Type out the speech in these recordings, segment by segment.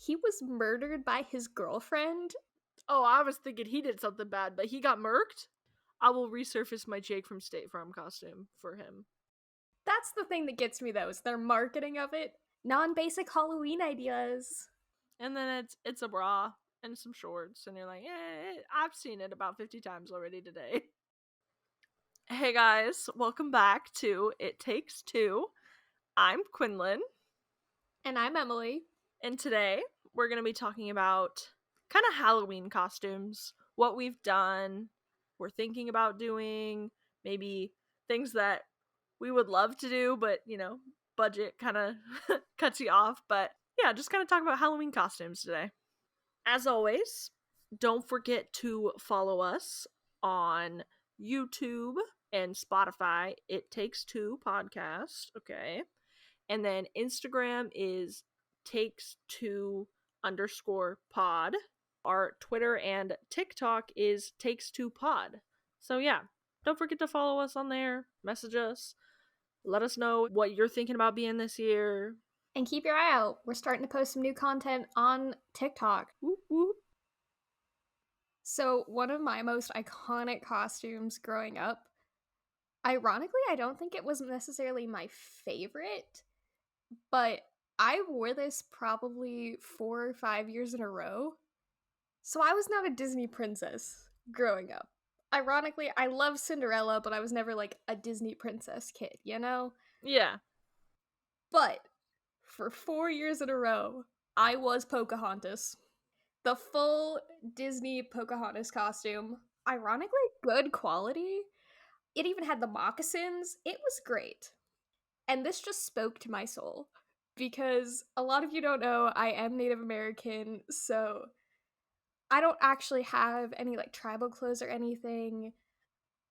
he was murdered by his girlfriend. Oh, I was thinking he did something bad, but he got murked? I will resurface my Jake from State Farm costume for him. That's the thing that gets me, though, is their marketing of it. Non-basic Halloween ideas. And then it's a bra and some shorts, and you're like, I've seen it about 50 times already today. Hey guys, welcome back to It Takes Two. I'm Quinlan. And I'm Emily. And today, we're going to be talking about kind of Halloween costumes, what we've done, we're thinking about doing, maybe things that we would love to do, but, budget kind of cuts you off. But yeah, just kind of talk about Halloween costumes today. As always, don't forget to follow us on YouTube and Spotify. It Takes Two podcast, okay? And then Instagram is takes2_pod. Our Twitter and TikTok is takes2pod. So yeah, don't forget to follow us on there. Message us. Let us know what you're thinking about being this year. And keep your eye out. We're starting to post some new content on TikTok. Whoop, whoop. So one of my most iconic costumes growing up, ironically, I don't think it was necessarily my favorite, but I wore this probably 4 or 5 years in a row. So I was not a Disney princess growing up. Ironically, I love Cinderella, but I was never like a Disney princess kid, you know? Yeah. But for 4 years in a row, I was Pocahontas. The full Disney Pocahontas costume. Ironically, good quality. It even had the moccasins. It was great. And this just spoke to my soul. Because a lot of you don't know, I am Native American, so I don't actually have any like tribal clothes or anything.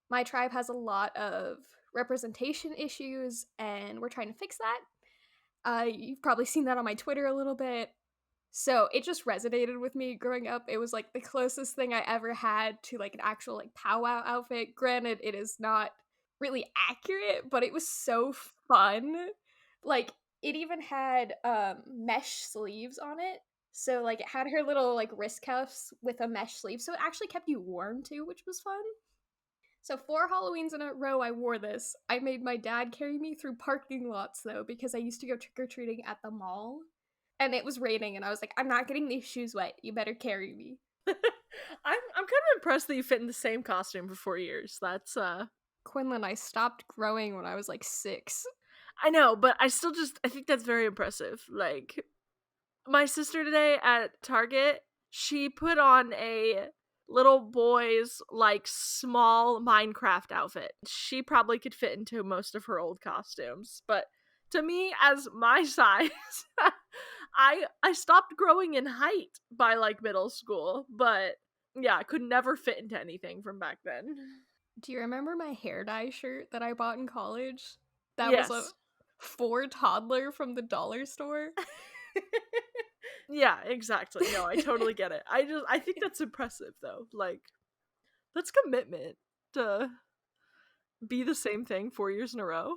My tribe has a lot of representation issues, and we're trying to fix that. You've probably seen that on my Twitter a little bit. So it just resonated with me growing up. It was like the closest thing I ever had to like an actual like powwow outfit. Granted, it is not really accurate, but it was so fun. Like it even had mesh sleeves on it. So like it had her little like wrist cuffs with a mesh sleeve. So it actually kept you warm too, which was fun. So 4 Halloweens in a row I wore this. I made my dad carry me through parking lots though, because I used to go trick-or-treating at the mall. And it was raining, and I was like, I'm not getting these shoes wet. You better carry me. I'm kind of impressed that you fit in the same costume for 4 years. That's Quinlan, I stopped growing when I was like 6. I know, but I think that's very impressive. Like my sister today at Target, she put on a little boy's like small Minecraft outfit. She probably could fit into most of her old costumes, but to me as my size, I stopped growing in height by like middle school, but yeah, I could never fit into anything from back then. Do you remember my hair dye shirt that I bought in college? That was a Yes. 4 toddler from the dollar store. Yeah, exactly. No, I totally get it. I think that's impressive though. Like that's commitment to be the same thing 4 years in a row.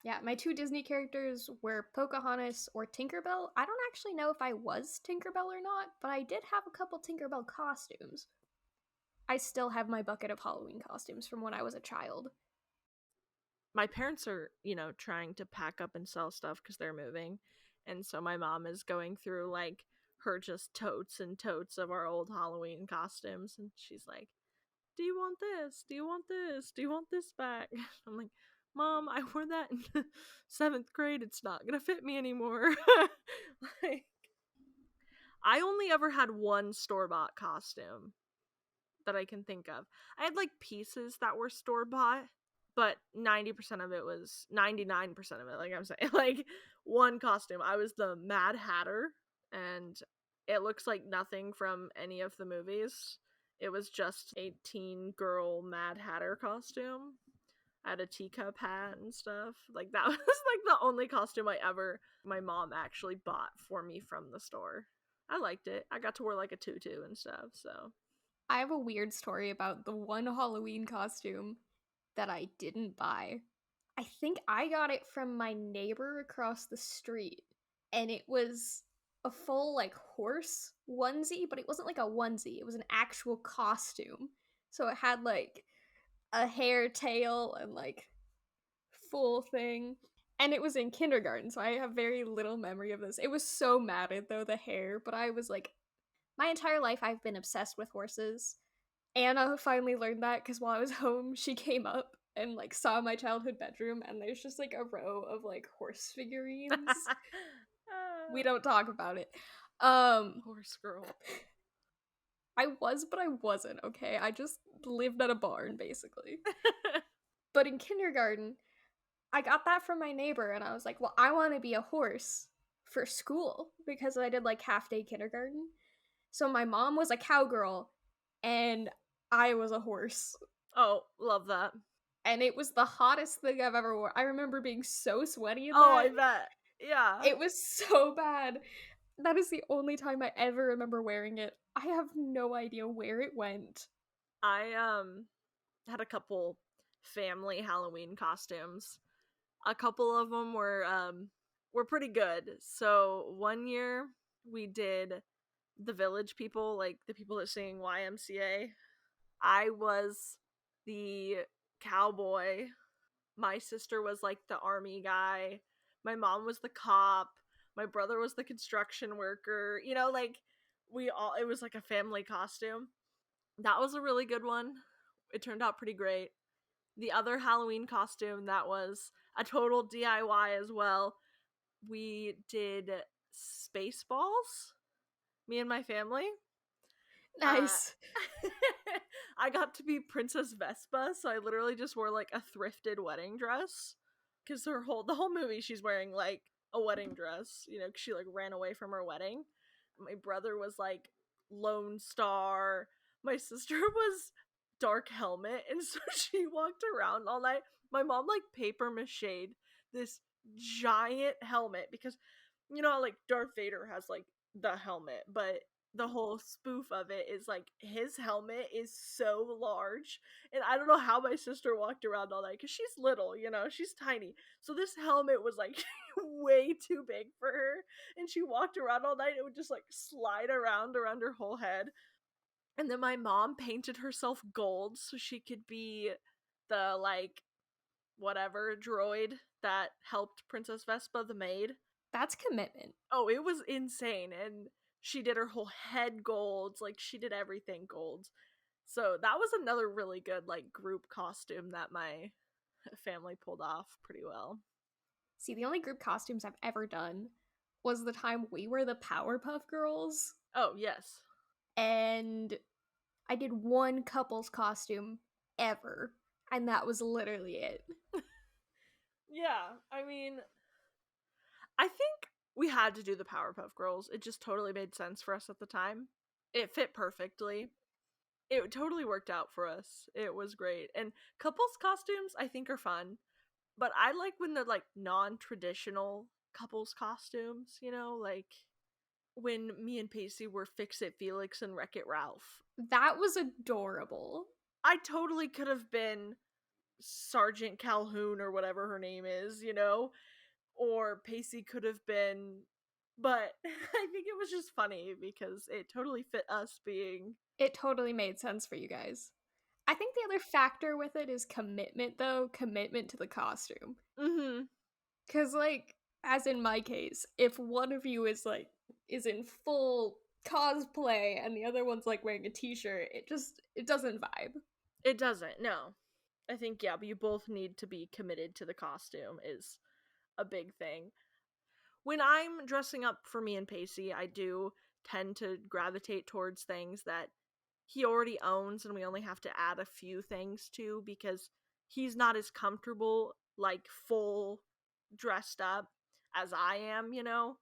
Yeah, my 2 Disney characters were Pocahontas or Tinkerbell. I don't actually know if I was Tinkerbell or not, but I did have a couple Tinkerbell costumes. I still have my bucket of Halloween costumes from when I was a child. My parents are, trying to pack up and sell stuff because they're moving. And so my mom is going through like her just totes and totes of our old Halloween costumes. And she's like, do you want this? Do you want this? Do you want this back? I'm like, Mom, I wore that in 7th grade. It's not gonna fit me anymore. Like, I only ever had one store-bought costume that I can think of. I had like pieces that were store-bought, but 99% of it, like I'm saying, like one costume. I was the Mad Hatter, and it looks like nothing from any of the movies. It was just a teen girl Mad Hatter costume. I had a teacup hat and stuff. Like that was like the only costume my mom actually bought for me from the store. I liked it. I got to wear like a tutu and stuff, so. I have a weird story about the one Halloween costume that I didn't buy. I think I got it from my neighbor across the street. and it was a full like horse onesie, but it wasn't like a onesie. It was an actual costume. So it had like a hair tail and like full thing. And it was in kindergarten, so I have very little memory of this. It was so matted though, the hair, but I was like, my entire life I've been obsessed with horses. Anna finally learned that because while I was home, she came up and like saw my childhood bedroom, and there's just like a row of like horse figurines. We don't talk about it. Horse girl. I was, but I wasn't, okay? I just lived at a barn, basically. But in kindergarten, I got that from my neighbor, and I was like, well, I want to be a horse for school because I did like half day kindergarten. So my mom was a cowgirl, and I was a horse. Oh, love that. And it was the hottest thing I've ever worn. I remember being so sweaty in Oh, that. I bet. Yeah. It was so bad. That is the only time I ever remember wearing it. I have no idea where it went. I had a couple family Halloween costumes. A couple of them were pretty good. So one year we did the village people, like the people that sing YMCA. I was the cowboy. My sister was like the army guy. My mom was the cop. My brother was the construction worker. You know, like it was like a family costume. That was a really good one. It turned out pretty great. The other Halloween costume that was a total DIY as well. We did Spaceballs, me and my family. Uh, Nice. I got to be Princess Vespa, so I literally just wore like a thrifted wedding dress. Because the whole movie, she's wearing like a wedding dress, you know, 'cause she like ran away from her wedding. My brother was like Lone Star. My sister was Dark Helmet, and so she walked around all night. My mom like paper mached this giant helmet because you know how like Darth Vader has like the helmet, but the whole spoof of it is like his helmet is so large, and I don't know how my sister walked around all night because she's little, you know, she's tiny. So this helmet was like way too big for her, and she walked around all night. It would just like slide around her whole head. And then my mom painted herself gold so she could be the like whatever droid that helped Princess Vespa, the maid. That's commitment. Oh, it was insane. And she did her whole head golds. Like, she did everything gold. So that was another really good, like, group costume that my family pulled off pretty well. See, the only group costumes I've ever done was the time we were the Powerpuff Girls, Oh, yes. and I did one couple's costume ever, and that was literally it. Yeah, I mean, I think we had to do the Powerpuff Girls. It just totally made sense for us at the time. It fit perfectly. It totally worked out for us. It was great. And couples costumes I think are fun, but I like when they're like non-traditional couples costumes, you know, like when me and Pacey were Fix It Felix and Wreck It Ralph. That was adorable. I totally could have been Sergeant Calhoun or whatever her name is, you know, or Pacey could have been, but I think it was just funny because it totally fit us being. It totally made sense for you guys. I think the other factor with it is commitment, though. Commitment to the costume. Mm-hmm. Because, like, as in my case, if one of you is in full cosplay and the other one's like wearing a t-shirt, it doesn't vibe. It doesn't, no. I think, yeah, but you both need to be committed to the costume is a big thing. When I'm dressing up for me and Pacey, I do tend to gravitate towards things that he already owns and we only have to add a few things to because he's not as comfortable, like, full dressed up as I am, you know?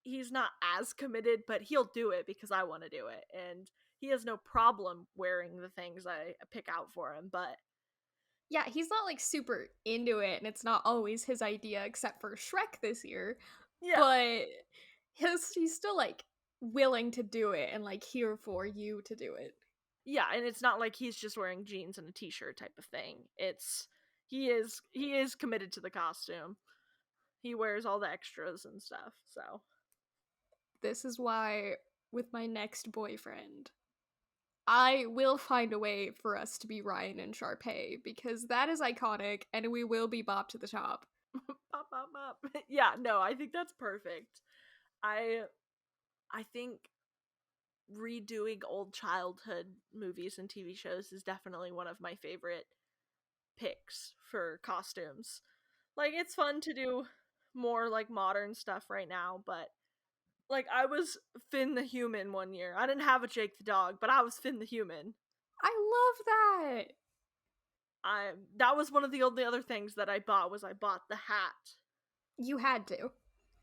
He's not as committed, but he'll do it because I want to do it. And he has no problem wearing the things I pick out for him, but Yeah, he's not like super into it, and it's not always his idea, except for Shrek this year. yeah. But he's still like willing to do it and like here for you to do it. Yeah, and it's not like he's just wearing jeans and a t-shirt type of thing. It's he is committed to the costume. He wears all the extras and stuff, so. This is why, with my next boyfriend, I will find a way for us to be Ryan and Sharpay, because that is iconic, and we will be Bop to the top. Pop, pop, pop. Yeah, no, I think that's perfect. I think redoing old childhood movies and TV shows is definitely one of my favorite picks for costumes. Like, it's fun to do more like modern stuff right now, but like I was Finn the Human one year. I didn't have a Jake the Dog, but I was Finn the Human. I love that! That was one of the only other things that I bought the hat. You had to.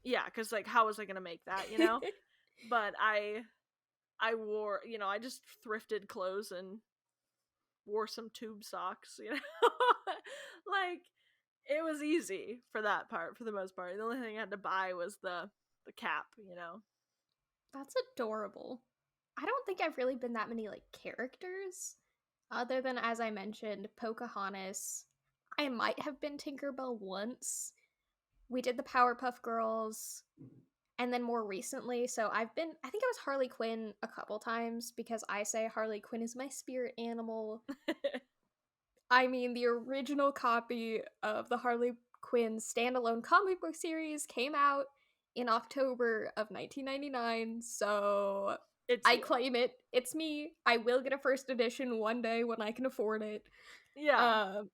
Yeah, because like how was I gonna make that, you know? But I wore, I just thrifted clothes and wore some tube socks, you know? Like, it was easy for that part, for the most part. The only thing I had to buy was the cap, you know? That's adorable. I don't think I've really been that many, like, characters. Other than, as I mentioned, Pocahontas. I might have been Tinkerbell once. We did the Powerpuff Girls. And then more recently, so I think I was Harley Quinn a couple times, because I say Harley Quinn is my spirit animal. I mean, the original copy of the Harley Quinn standalone comic book series came out in October of 1999, so It's I you. claim it. It's me. I will get a first edition one day when I can afford it. Yeah. Um,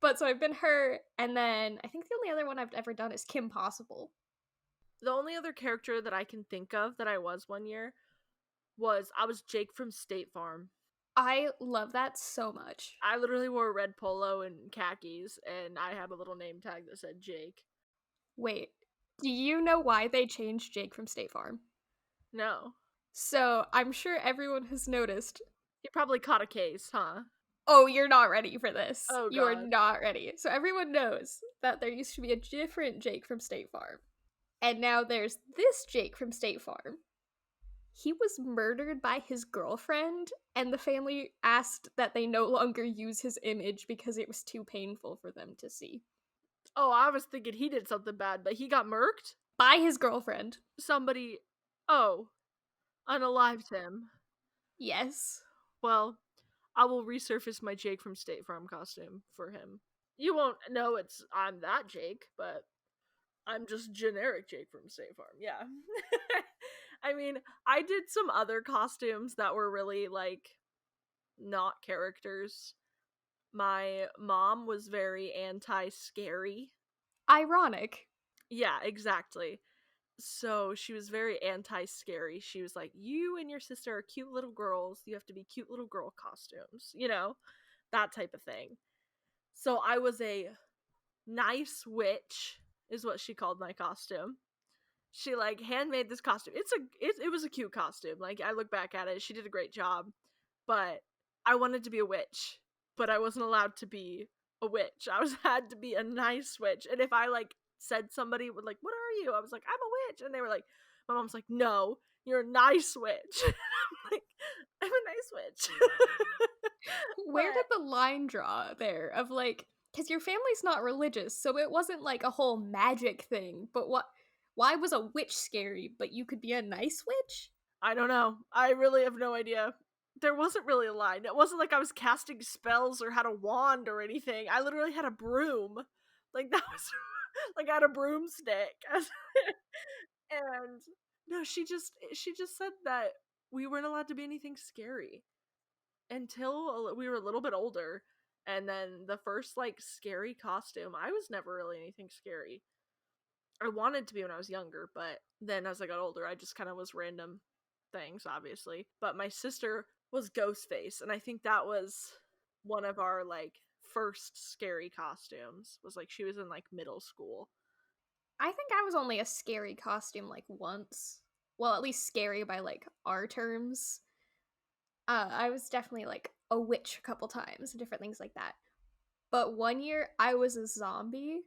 but so I've been her, and then I think the only other one I've ever done is Kim Possible. The only other character that I can think of that I was one year I was Jake from State Farm. I love that so much. I literally wore a red polo and khakis, and I had a little name tag that said Jake. Wait, do you know why they changed Jake from State Farm? No. So I'm sure everyone has noticed. He probably caught a case, huh? Oh, you're not ready for this. Oh, You are God. not ready. So everyone knows that there used to be a different Jake from State Farm. And now there's this Jake from State Farm. He was murdered by his girlfriend, and the family asked that they no longer use his image because it was too painful for them to see. Oh, I was thinking he did something bad, but he got murked? By his girlfriend. Somebody, oh, unalived him. Yes. Well, I will resurface my Jake from State Farm costume for him. You won't know I'm that Jake, but I'm just generic Jake from State Farm. Yeah. I mean, I did some other costumes that were really like not characters. My mom was very anti-scary. Ironic. Yeah, exactly. So she was very anti-scary. She was like, "You and your sister are cute little girls. You have to be cute little girl costumes." That type of thing. So I was a nice witch is what she called my costume. She like handmade this costume. It was a cute costume. Like, I look back at it, she did a great job. But I wanted to be a witch, but I wasn't allowed to be a witch. Had to be a nice witch. And if I like said somebody would like, "What are you?" I was like, "I'm a witch." And they were like, my mom's like, "No, you're a nice witch." I'm like, "I'm a nice witch." Where did the line draw there of like, because your family's not religious, so it wasn't like a whole magic thing, but why was a witch scary, but you could be a nice witch? I don't know. I really have no idea. There wasn't really a line. It wasn't like I was casting spells or had a wand or anything. I literally had a broom. Like, that was like, I had a broomstick. And no, she just said that we weren't allowed to be anything scary until we were a little bit older. And then the first like scary costume, I was never really anything scary. I wanted to be when I was younger, but then as I got older, I just kind of was random things, obviously. But my sister was Ghostface, and I think that was one of our like first scary costumes. Was like she was in like middle school. I think I was only a scary costume like once. Well, at least scary by like our terms. I was definitely like a witch a couple times and different things like that. But one year I was a zombie.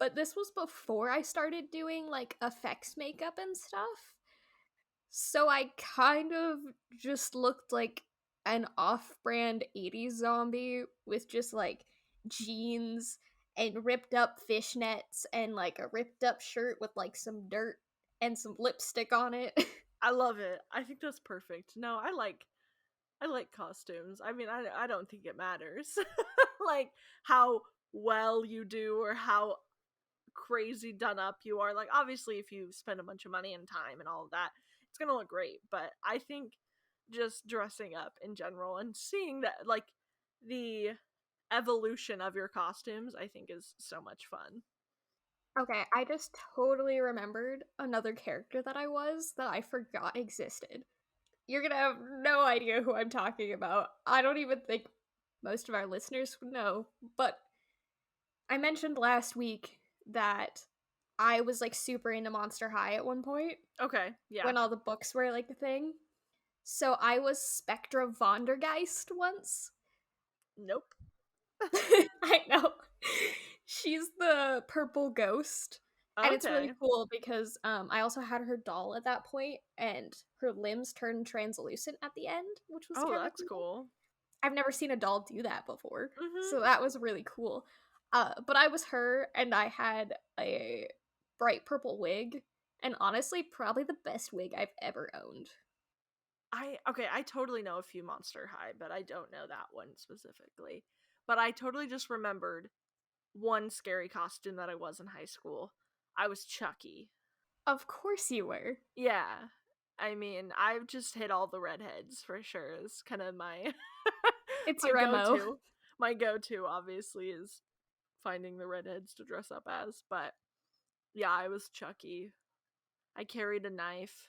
But this was before I started doing like effects makeup and stuff. So I kind of just looked like an off brand 80s zombie with just like jeans and ripped up fishnets and like a ripped up shirt with like some dirt and some lipstick on it. I love it. I think that's perfect. No, I like costumes. I mean, I don't think it matters. Like how well you do or how crazy done up you are. Like obviously if you spend a bunch of money and time and all of that, it's going to look great, but I think just dressing up in general and seeing that like the evolution of your costumes, I think is so much fun. Okay, I just totally remembered another character that I forgot existed. You're gonna have no idea who I'm talking about. I don't even think most of our listeners would know, but I mentioned last week that I was like super into Monster High at one point Okay, yeah. when all the books were like a thing. So I was Spectra Vondergeist once. Nope. I know. She's the purple ghost. And it's really Okay. cool because I also had her doll at that point, and her limbs turned translucent at the end, which was Oh, kind of that's cool. cool. I've never seen a doll do that before, Mhm. so that was really cool. But I was her, and I had a bright purple wig, and honestly, probably the best wig I've ever owned. I totally know a few Monster High, but I don't know that one specifically. But I totally just remembered one scary costume that I was in high school. I was Chucky. Of course you were. Yeah. I mean, I've just hit all the redheads for sure. It's kind of my It's my your MO. go-to. My go-to obviously is finding the redheads to dress up as, but yeah, I was Chucky. I carried a knife.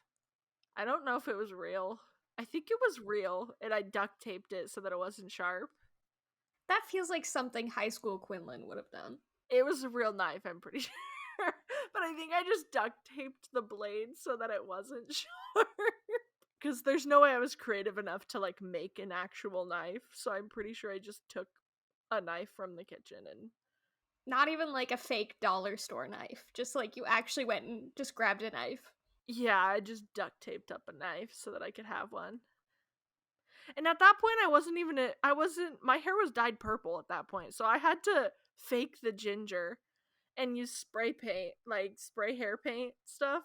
I don't know if it was real. I think it was real, and I duct taped it so that it wasn't sharp. That feels like something high school Quinlan would have done. It was a real knife, I'm pretty sure. But I think I just duct taped the blade so that it wasn't sharp. Because there's no way I was creative enough to like make an actual knife, so I'm pretty sure I just took a knife from the kitchen and Not even like a fake dollar store knife. Just like you actually went and just grabbed a knife. yeah, I just duct taped up a knife so that I could have one. And at that point, I wasn't, my hair was dyed purple at that point, so I had to fake the ginger and use spray paint, like spray hair paint stuff.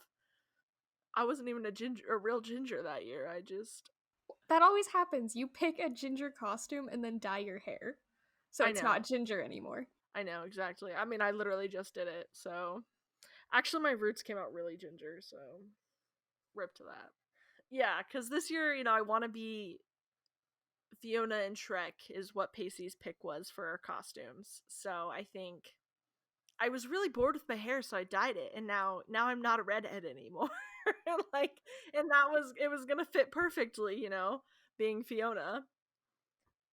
I wasn't even a real ginger that year. I just, That always happens. You pick a ginger costume and then dye your hair. So I it's not know, ginger anymore. I know exactly. I mean, I literally just did it. So actually, my roots came out really ginger. So rip to that. Yeah, because this year, I want to be Fiona and Shrek is what Pacey's pick was for our costumes. So I think I was really bored with my hair, so I dyed it, and now I'm not a redhead anymore. Like, and it was gonna fit perfectly, being Fiona.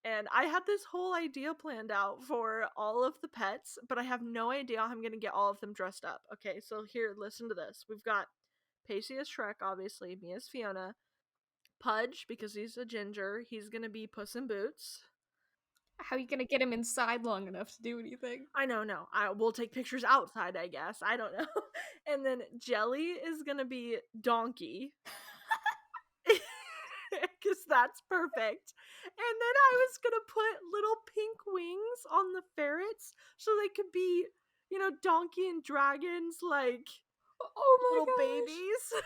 And I had this whole idea planned out for all of the pets, but I have no idea how I'm gonna get all of them dressed up. Okay, so here, listen to this. We've got Pacey as Shrek, obviously, me as Fiona, Pudge, because he's a ginger, he's gonna be Puss in Boots. How are you gonna get him inside long enough to do anything? I know, no. I will take pictures outside, I guess. I don't know. And then Jelly is gonna be Donkey. Because that's perfect. And then I was gonna put little pink wings on the ferrets so they could be, donkey and dragons, like Oh little my gosh! babies.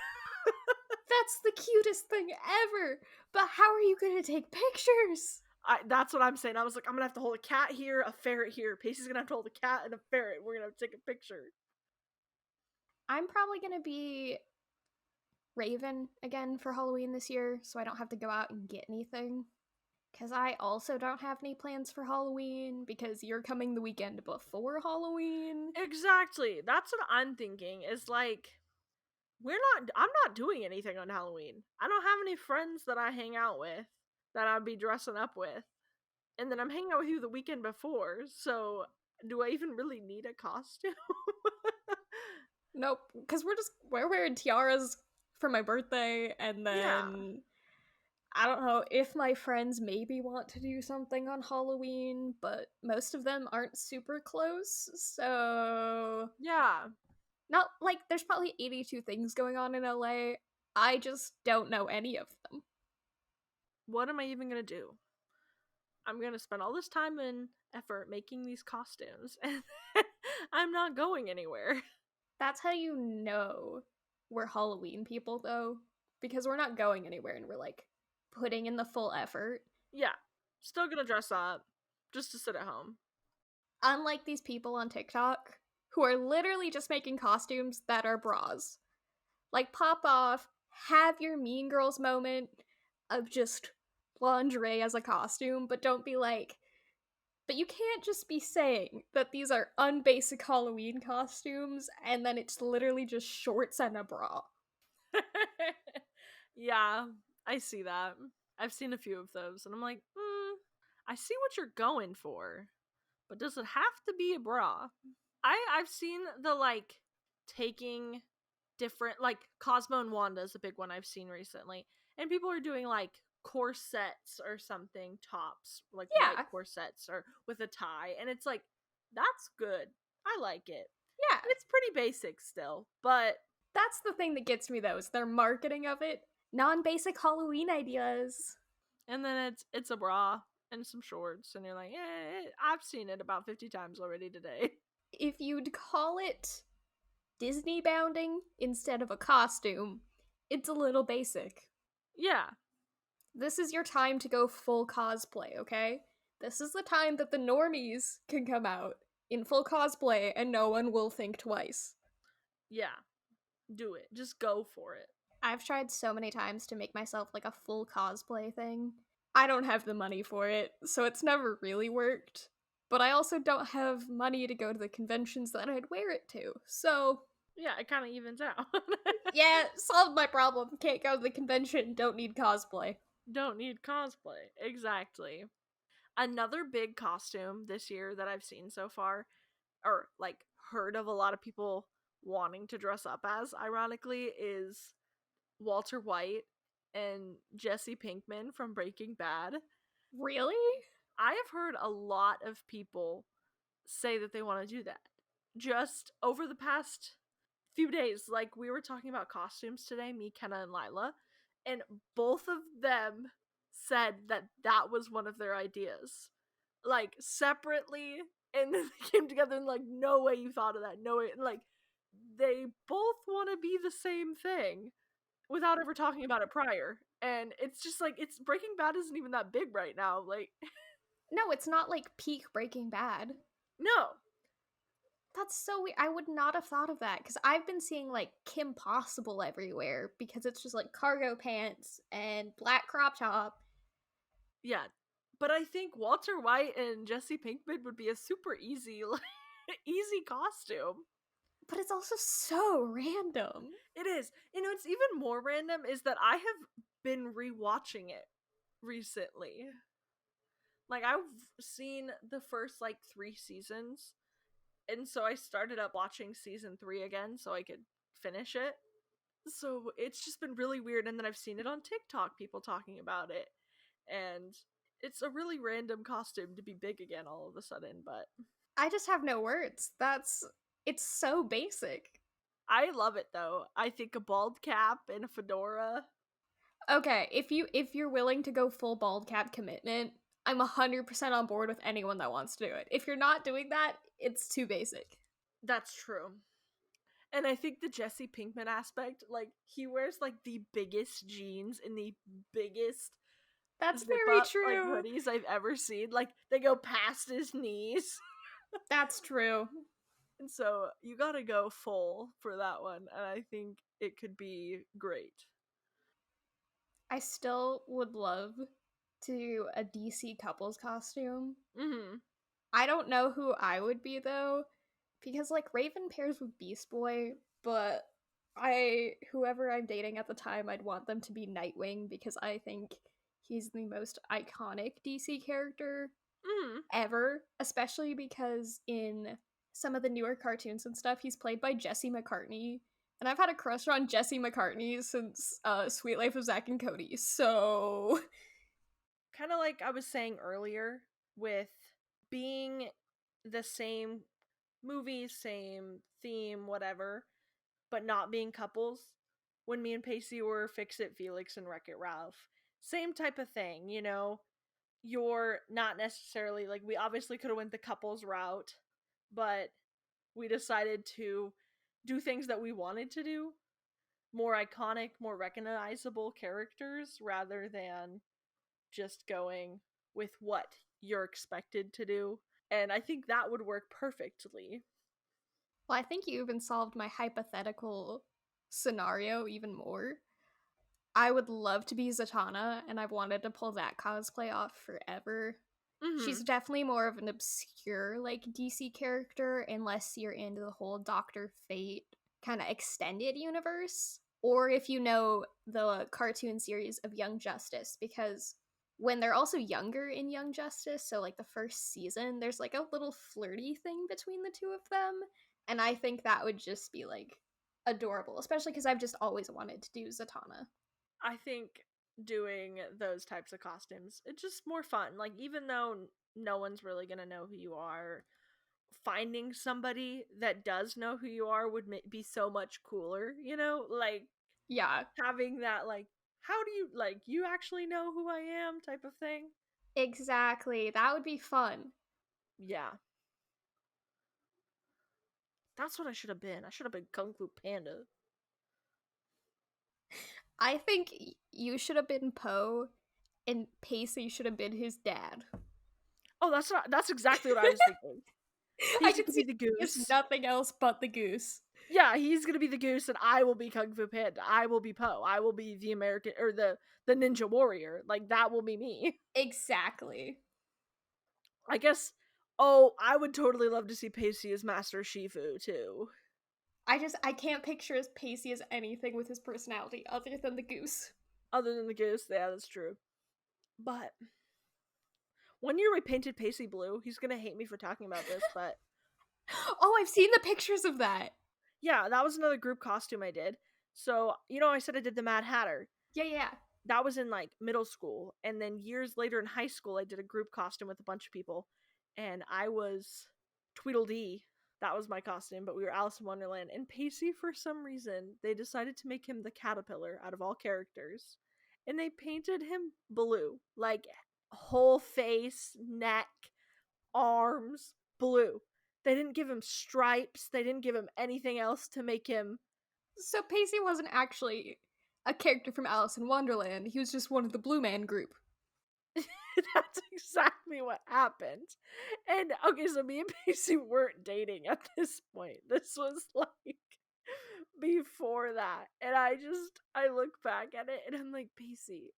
That's the cutest thing ever! But how are you gonna take pictures? That's what I'm saying. I was like, I'm gonna have to hold a cat here, a ferret here. Pacey's gonna have to hold a cat and a ferret. We're gonna have to take a picture. I'm probably gonna be Raven again for Halloween this year, so I don't have to go out and get anything. Because I also don't have any plans for Halloween, because you're coming the weekend before Halloween. Exactly. That's what I'm thinking. Is like, I'm not doing anything on Halloween. I don't have any friends that I hang out with that I'd be dressing up with. And then I'm hanging out with you the weekend before, so do I even really need a costume? Nope, because we're wearing tiaras for my birthday, and Yeah. then I don't know if my friends maybe want to do something on Halloween, but most of them aren't super close, so Yeah. not like there's probably 82 things going on in LA. I just don't know any of them. What am I even gonna do? I'm going to spend all this time and effort making these costumes, and I'm not going anywhere. That's how you know we're Halloween people, though, because we're not going anywhere and we're like putting in the full effort. Yeah, still gonna dress up just to sit at home. Unlike these people on TikTok who are literally just making costumes that are bras. Like, pop off, have your Mean Girls moment of just lingerie as a costume, but don't be like, but you can't just be saying that these are unbasic Halloween costumes and then it's literally just shorts and a bra. Yeah, I see that. I've seen a few of those, and I'm like, I see what you're going for, but does it have to be a bra? I've seen the like taking different, like Cosmo and Wanda is a big one I've seen recently, and people are doing like corsets or something, tops, like white Yeah, corsets or with a tie, and it's like, that's good. I like it. yeah. It's pretty basic still, but That's the thing that gets me though, is their marketing of it. Non-basic Halloween ideas. and then it's a bra and some shorts, and you're like, I've seen it about 50 times already today. If you'd call it Disney bounding instead of a costume, it's a little basic. Yeah, This is your time to go full cosplay, okay? This is the time that the normies can come out in full cosplay and no one will think twice. yeah, do it. Just go for it. I've tried so many times to make myself like a full cosplay thing. I don't have the money for it, so it's never really worked. But I also don't have money to go to the conventions that I'd wear it to. So, Yeah, it kind of evens out. yeah, solved my problem. Can't go to the convention, don't need cosplay. Don't need cosplay. Exactly. Another big costume this year that I've seen so far, or like heard of a lot of people wanting to dress up as, ironically, is Walter White and Jesse Pinkman from Breaking Bad. Really? I have heard a lot of people say that they want to do that. Just over the past few days, like we were talking about costumes today, me, Kenna, and Lila, and both of them said that that was one of their ideas, like separately, and then they came together and like, no way you thought of that, no way, and like they both want to be the same thing without ever talking about it prior. And it's just like, it's Breaking Bad isn't even that big right now, like No, it's not like peak Breaking Bad. no. That's so weird. I would not have thought of that because I've been seeing like Kim Possible everywhere because it's just like cargo pants and black crop top. Yeah, but I think Walter White and Jesse Pinkman would be a super easy, like, easy costume. But it's also so random. It is. You know, it's even more random is that I have been rewatching it recently. Like, I've seen the first like 3 seasons, and so I started up watching season 3 again so I could finish it. So it's just been really weird, and then I've seen it on TikTok, people talking about it, and it's a really random costume to be big again all of a sudden, but I just have no words. It's so basic. I love it though. I think a bald cap and a fedora. Okay, if you're willing to go full bald cap commitment, I'm 100% on board with anyone that wants to do it. If you're not doing that, it's too basic. That's true. And I think the Jesse Pinkman aspect, like he wears like the biggest jeans and the biggest That's zip very up like true. hoodies I've ever seen. Like they go past his knees. That's true. And so you gotta go full for that one. And I think it could be great. I still would love to do a DC couples costume. Mm-hmm. I don't know who I would be though, because like Raven pairs with Beast Boy, but whoever I'm dating at the time, I'd want them to be Nightwing because I think he's the most iconic DC character Mm-hmm. ever, especially because in some of the newer cartoons and stuff, he's played by Jesse McCartney. And I've had a crush on Jesse McCartney since Sweet Life of Zack and Cody, so Kind of like I was saying earlier with being the same movie, same theme, whatever, but not being couples. When me and Pacey were Fix It Felix and Wreck It Ralph, same type of thing, you know? you're not necessarily like, we obviously could have went the couples route, but we decided to do things that we wanted to do, more iconic, more recognizable characters rather than just going with what you're expected to do. And I think that would work perfectly. Well, I think you even solved my hypothetical scenario even more. I would love to be Zatanna, and I've wanted to pull that cosplay off forever. She's Mm-hmm. definitely more of an obscure, like, DC character, unless you're into the whole Dr. Fate kind of extended universe, or if you know the cartoon series of Young Justice, because when they're also younger in Young Justice, so like the first season, there's like a little flirty thing between the two of them, and I think that would just be like adorable, especially because I've just always wanted to do Zatanna. I think doing those types of costumes, it's just more fun. Like, even though no one's really gonna know who you are, finding somebody that does know who you are would be so much cooler, you know? Like, Yeah, having that, like, how do you, like, you actually know who I am type of thing. exactly. That would be fun. Yeah. That's what I should have been. I should have been Kung Fu Panda. I think you should have been Poe, and Pacey should have been his dad. Oh, that's exactly what I was thinking. I He's could gonna see be the he is goose. nothing else but the goose. Yeah, he's gonna be the goose, and I will be Kung Fu Panda. I will be Poe. I will be the American, or the Ninja Warrior. Like, that will be me. Exactly. I guess. Oh, I would totally love to see Pacey as Master Shifu too. I can't picture as Pacey as anything with his personality other than the goose. Other than the goose, yeah, that's true. But one year we painted Pacey blue. He's gonna hate me for talking about this, but Oh, I've seen the pictures of that. yeah, that was another group costume I did. So, I said I did the Mad Hatter. Yeah, yeah. That was in like middle school, and then years later in high school I did a group costume with a bunch of people, and I was Tweedledee. That was my costume, but we were Alice in Wonderland. And Pacey, for some reason, they decided to make him the caterpillar out of all characters, and they painted him blue, like whole face, neck, arms, blue. They didn't give him stripes, they didn't give him anything else to make him. So Pacey wasn't actually a character from Alice in Wonderland. He was just one of the Blue Man group. That's exactly what happened. And okay, so me and Pacey weren't dating at this point. This was like before that. And I look back at it and I'm like, Pacey,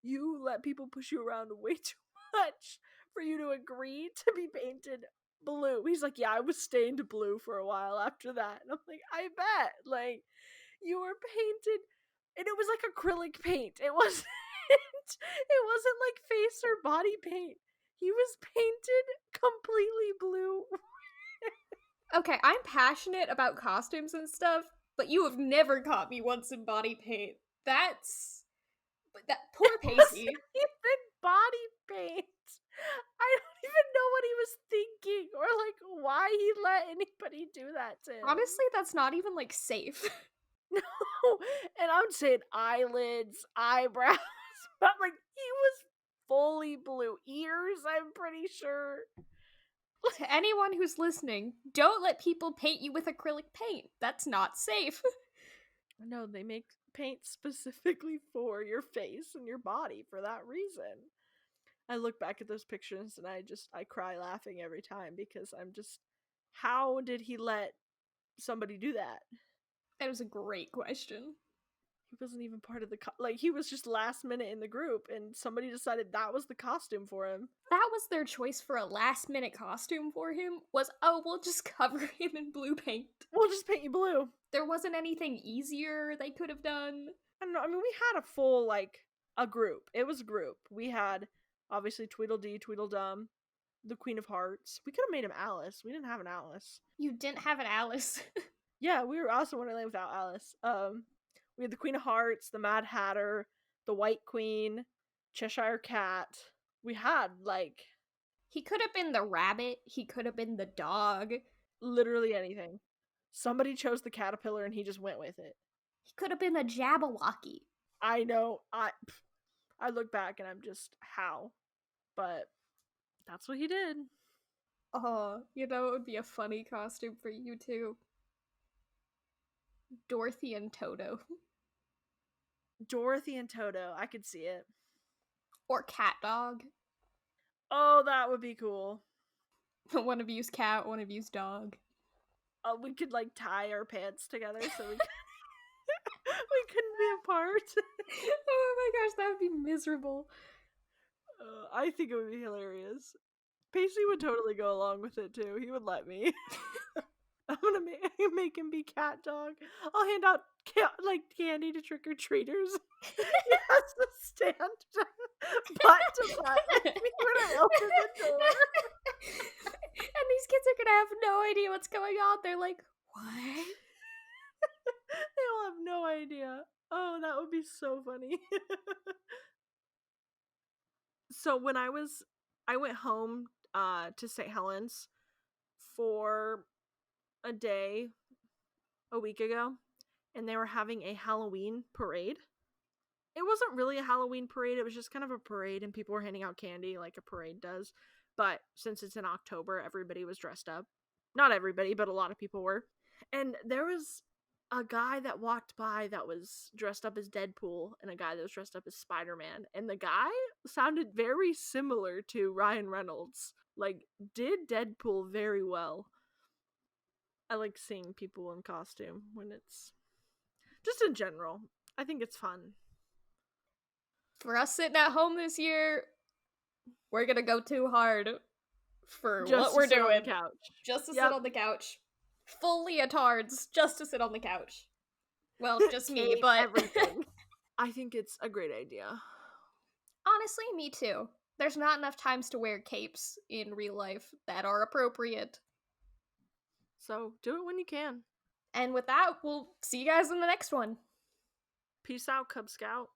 you let people push you around way too much for you to agree to be painted blue. He's like, yeah, I was stained blue for a while after that. And I'm like, I bet. Like, you were painted, and it was like acrylic paint. It wasn't it wasn't like face or body paint. He was painted completely blue. Okay, I'm passionate about costumes and stuff, but you have never caught me once in body paint. That's that poor It wasn't Pacey. even body paint. I don't even know what he was thinking, or like why he let anybody do that to him. Honestly, that's not even like safe. No, and I'm saying eyelids, eyebrows, but like he was fully blue. Ears, I'm pretty sure. To anyone who's listening, don't let people paint you with acrylic paint. That's not safe. No, they make paint specifically for your face and your body for that reason. I look back at those pictures and I cry laughing every time because I'm just, how did he let somebody do that? That was a great question. He wasn't even part of the like, he was just last minute in the group and somebody decided that was the costume for him. That was their choice for a last minute costume for him was, oh, we'll just cover him in blue paint. We'll just paint you blue. There wasn't anything easier they could have done. I don't know. I mean, we had a full, like, a group. It was a group. We had, obviously, Tweedledee, Tweedledum, the Queen of Hearts. We could have made him Alice. We didn't have an Alice. You didn't have an Alice. Yeah, we were also Wonderland without Alice. We had the Queen of Hearts, the Mad Hatter, the White Queen, Cheshire Cat. We had, like, He could have been the rabbit. He could have been the dog. literally anything. Somebody chose the caterpillar and he just went with it. He could have been a Jabberwocky. I know. I look back and I'm just, how? But that's what he did. Oh, it would be a funny costume for you too. Dorothy and Toto. Dorothy and Toto, I could see it. Or Cat Dog. Oh, that would be cool. One of you's cat, one of you's dog. We could like tie our pants together so we we couldn't be apart. Oh my gosh, that would be miserable. I think it would be hilarious. Pacey would totally go along with it too. He would let me. I'm gonna make him be Cat Dog. I'll hand out like candy to trick or treaters. He has to stand butt to butt with me when I open the door. And these kids are gonna have no idea what's going on. They're like, what? They'll have no idea. Oh, that would be so funny. So when I went home to St. Helens for a day a week ago, and they were having a Halloween parade. It wasn't really a Halloween parade, it was just kind of a parade, and people were handing out candy like a parade does. But since it's in October, everybody was dressed up. Not everybody, but a lot of people were. And there was a guy that walked by that was dressed up as Deadpool and a guy that was dressed up as Spider-Man. And the guy sounded very similar to Ryan Reynolds. Like, did Deadpool very well. I like seeing people in costume when it's just in general. I think it's fun. For us sitting at home this year, we're gonna go too hard for Just what we're to sit doing. on the couch. Just to Yep. sit on the couch. Full leotards, just to sit on the couch. Well, just me, Cape, but everything. I think it's a great idea. honestly, me too. There's not enough times to wear capes in real life that are appropriate. So do it when you can. And with that, we'll see you guys in the next one. Peace out, Cub Scout.